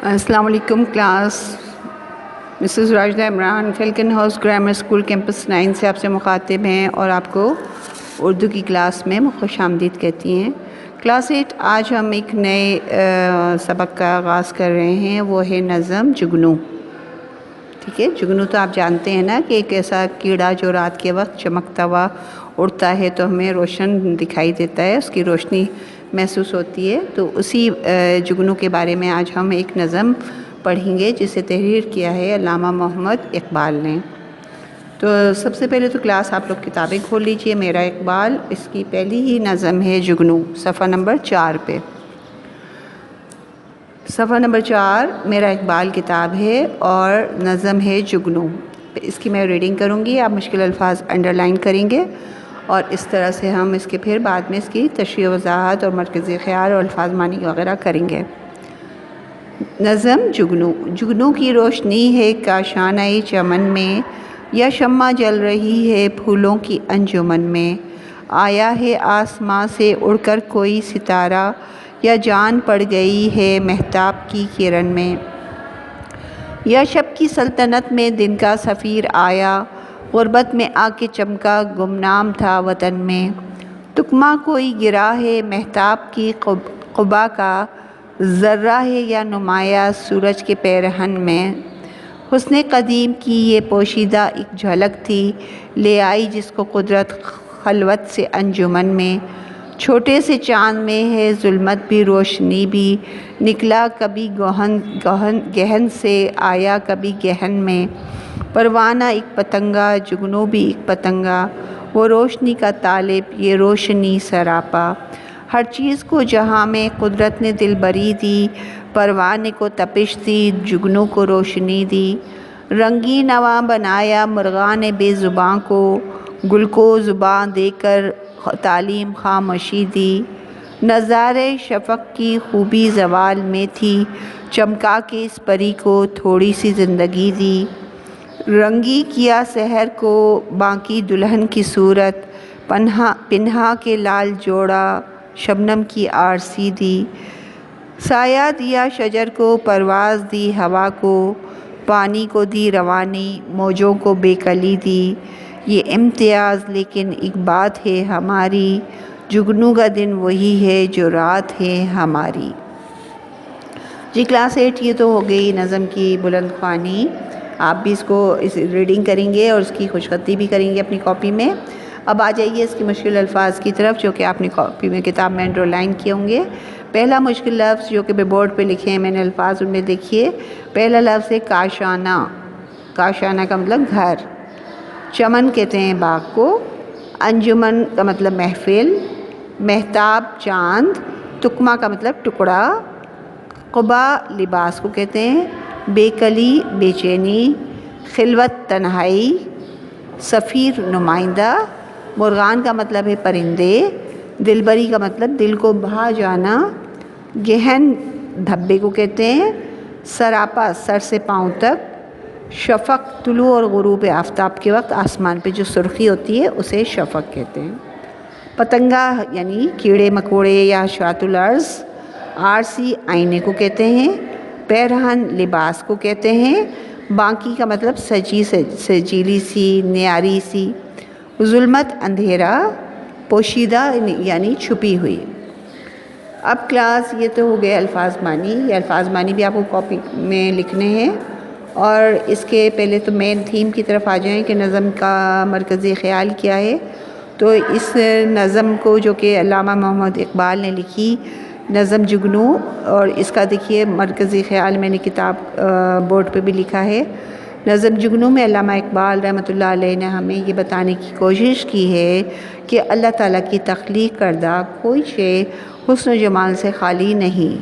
السلام علیکم class. Mrs Rajida Imran Falcon House Grammar School campus 9 سے آپ سے مخاطب ہیں اور آپ کو اردو کی کلاس میں خوش آمدید کہتی ہیں. کلاس 8 آج ہم ایک نئے سبق کا آغاز کر رہے ہیں، وہ ہے نظم جگنو. ٹھیک ہے، جگنو تو آپ جانتے ہیں نا کہ ایک ایسا کیڑا جو رات کے وقت چمکتا ہوا اڑتا ہے تو ہمیں روشن دکھائی دیتا ہے، اس کی روشنی محسوس ہوتی ہے. تو اسی جگنو کے بارے میں آج ہم ایک نظم پڑھیں گے جسے تحریر کیا ہے علامہ محمد اقبال نے. تو سب سے پہلے تو کلاس آپ لوگ کتابیں کھول لیجئے. میرا اقبال، اس کی پہلی ہی نظم ہے جگنو، صفحہ نمبر 4 پہ. صفحہ نمبر 4 میرا اقبال کتاب ہے اور نظم ہے جگنو. اس کی میں ریڈنگ کروں گی، آپ مشکل الفاظ انڈر لائن کریں گے اور اس طرح سے ہم اس کے پھر بعد میں اس کی تشریح و وضاحت اور مرکزی خیال اور الفاظ معنی وغیرہ کریں گے. نظم جگنو. جگنو کی روشنی ہے کاشانہ چمن میں، یا شمع جل رہی ہے پھولوں کی انجمن میں. آیا ہے آسماں سے اڑ کر کوئی ستارہ، یا جان پڑ گئی ہے مہتاب کی کرن میں. یا شب کی سلطنت میں دن کا سفیر آیا، غربت میں آ کے چمکا گمنام تھا وطن میں. تکمہ کوئی گرا ہے مہتاب کی قبا کا، ذرہ ہے یا نمایاں سورج کے پیرہن میں. حسن قدیم کی یہ پوشیدہ ایک جھلک تھی، لے آئی جس کو قدرت خلوت سے انجمن میں. چھوٹے سے چاند میں ہے ظلمت بھی روشنی بھی، نکلا کبھی گہن سے آیا کبھی گہن میں. پروانہ ایک پتنگا، جگنو بھی ایک پتنگا، وہ روشنی کا طالب یہ روشنی سراپا. ہر چیز کو جہاں میں قدرت نے دل بری دی، پروانے کو تپش دی جگنو کو روشنی دی. رنگین نواں بنایا مرغان بے زباں کو، گل کو زباں دے کر تعلیم خاموشی دی. نظارے شفق کی خوبی زوال میں تھی، چمکا کے اس پری کو تھوڑی سی زندگی دی. رنگی کیا سحر کو باقی دلہن کی صورت، پنہا کے لال جوڑا شبنم کی آرسی دی. سایہ دیا شجر کو پرواز دی ہوا کو، پانی کو دی روانی موجوں کو بے کلی دی. یہ امتیاز لیکن ایک بات ہے ہماری، جگنو کا دن وہی ہے جو رات ہے ہماری. جی کلاس 8 یہ تو ہو گئی نظم کی بلند خوانی. آپ بھی اس کو ریڈنگ کریں گے اور اس کی خوش خطی بھی کریں گے اپنی کاپی میں. اب آ جائیے اس کی مشکل الفاظ کی طرف جو کہ آپ نے کاپی میں کتاب میں انڈر لائن کیے ہوں گے. پہلا مشکل لفظ جو کہ بورڈ پہ لکھے ہیں میں نے الفاظ ان میں دیکھیے. پہلا لفظ ہے کاشانہ. کاشانہ کا مطلب گھر. چمن کہتے ہیں باغ کو. انجمن کا مطلب محفل. مہتاب چاند. تکمہ کا مطلب ٹکڑا. قبا لباس کو کہتے ہیں. بے کلی بے چینی. خلوت تنہائی. سفیر نمائندہ. مرغان کا مطلب ہے پرندے. دلبری کا مطلب دل کو بھا جانا. گہن دھبے کو کہتے ہیں. سراپا سر سے پاؤں تک. شفق طلوع اور غروب آفتاب کے وقت آسمان پہ جو سرخی ہوتی ہے اسے شفق کہتے ہیں. پتنگا یعنی کیڑے مکوڑے یا حشرات الارض. آرسی آئینے کو کہتے ہیں. پیرہن لباس کو کہتے ہیں. باقی کا مطلب سجیلی سی نیاری سی. ظلمت اندھیرا. پوشیدہ یعنی چھپی ہوئی. اب کلاس یہ تو ہو گئے الفاظ معنی. یہ الفاظ معنی بھی آپ کو کاپی میں لکھنے ہیں اور اس کے پہلے تو مین تھیم کی طرف آ جائیں کہ نظم کا مرکزی خیال کیا ہے. تو اس نظم کو جو کہ علامہ محمد اقبال نے لکھی نظم جگنو، اور اس کا دیکھیے مرکزی خیال میں نے کتاب بورڈ پہ بھی لکھا ہے. نظم جگنو میں علامہ اقبال رحمۃ اللہ علیہ نے ہمیں یہ بتانے کی کوشش کی ہے کہ اللہ تعالیٰ کی تخلیق کردہ کوئی شے حسن و جمال سے خالی نہیں.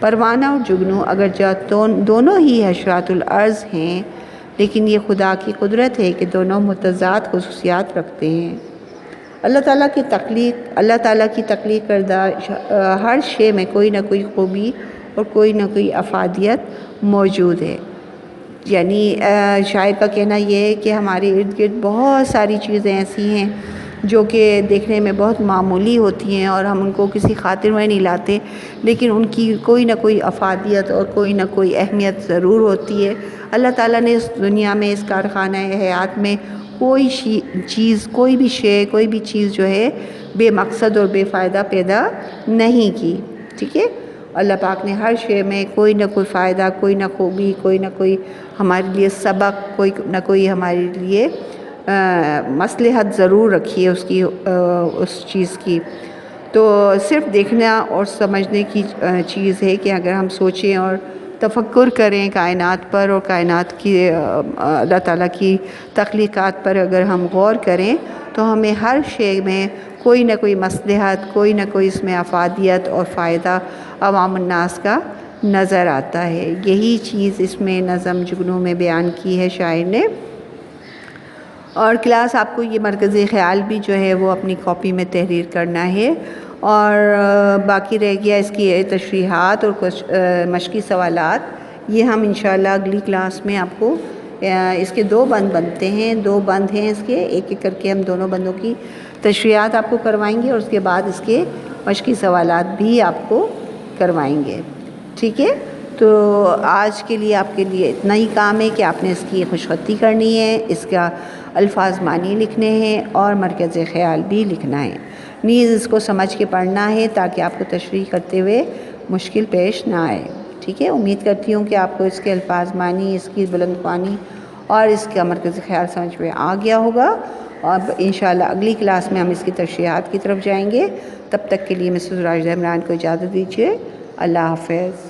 پروانہ اور جگنو اگرچہ دونوں ہی حشرات الارض ہیں، لیکن یہ خدا کی قدرت ہے کہ دونوں متضاد خصوصیات رکھتے ہیں. اللہ تعالیٰ کی تخلیق کردہ ہر شے میں کوئی نہ کوئی خوبی اور کوئی نہ کوئی افادیت موجود ہے. یعنی شاعر کا کہنا یہ ہے کہ ہمارے ارد گرد بہت ساری چیزیں ایسی ہیں جو کہ دیکھنے میں بہت معمولی ہوتی ہیں اور ہم ان کو کسی خاطر میں نہیں لاتے، لیکن ان کی کوئی نہ کوئی افادیت اور کوئی نہ کوئی اہمیت ضرور ہوتی ہے۔ اللہ تعالیٰ نے اس دنیا میں، اس کارخانہ حیات میں کوئی چیز، کوئی بھی شے، کوئی بھی چیز جو ہے بے مقصد اور بے فائدہ پیدا نہیں کی، ٹھیک ہے۔ اللہ پاک نے ہر شے میں کوئی نہ کوئی فائدہ، کوئی نہ خوبی، کوئی نہ کوئی ہمارے لیے سبق، کوئی نہ کوئی ہمارے لیے مصلحت ضرور رکھی ہے اس چیز کی۔ تو صرف دیکھنا اور سمجھنے کی چیز ہے کہ اگر ہم سوچیں اور تفکر کریں کائنات پر اور کائنات کی اللہ تعالیٰ کی تخلیقات پر اگر ہم غور کریں تو ہمیں ہر شے میں کوئی نہ کوئی مصلحت، کوئی نہ کوئی اس میں افادیت اور فائدہ عوام الناس کا نظر آتا ہے۔ یہی چیز اس میں نظم جگنو میں بیان کی ہے شاعر نے۔ اور کلاس آپ کو یہ مرکزی خیال بھی جو ہے وہ اپنی کاپی میں تحریر کرنا ہے، اور باقی رہ گیا اس کی تشریحات اور کچھ مشقی سوالات، یہ ہم انشاءاللہ اگلی کلاس میں آپ کو اس کے 2 بند بنتے ہیں، 2 بند ہیں اس کے، ایک ایک کر کے ہم دونوں بندوں کی تشریحات آپ کو کروائیں گے اور اس کے بعد اس کے مشقی سوالات بھی آپ کو کروائیں گے، ٹھیک ہے۔ تو آج کے لیے آپ کے لیے اتنا ہی کام ہے کہ آپ نے اس کی خوش خطی کرنی ہے، اس کا الفاظ معنی لکھنے ہیں اور مرکز خیال بھی لکھنا ہے، نیز اس کو سمجھ کے پڑھنا ہے تاکہ آپ کو تشریح کرتے ہوئے مشکل پیش نہ آئے، ٹھیک ہے۔ امید کرتی ہوں کہ آپ کو اس کے الفاظ معنی، اس کی بلند خوانی اور اس کا مرکز خیال سمجھ میں آ گیا ہوگا۔ اب انشاءاللہ اگلی کلاس میں ہم اس کی تشریحات کی طرف جائیں گے۔ تب تک کے لیے مسز راجدہ عمران کو اجازت دیجیے۔ اللہ حافظ۔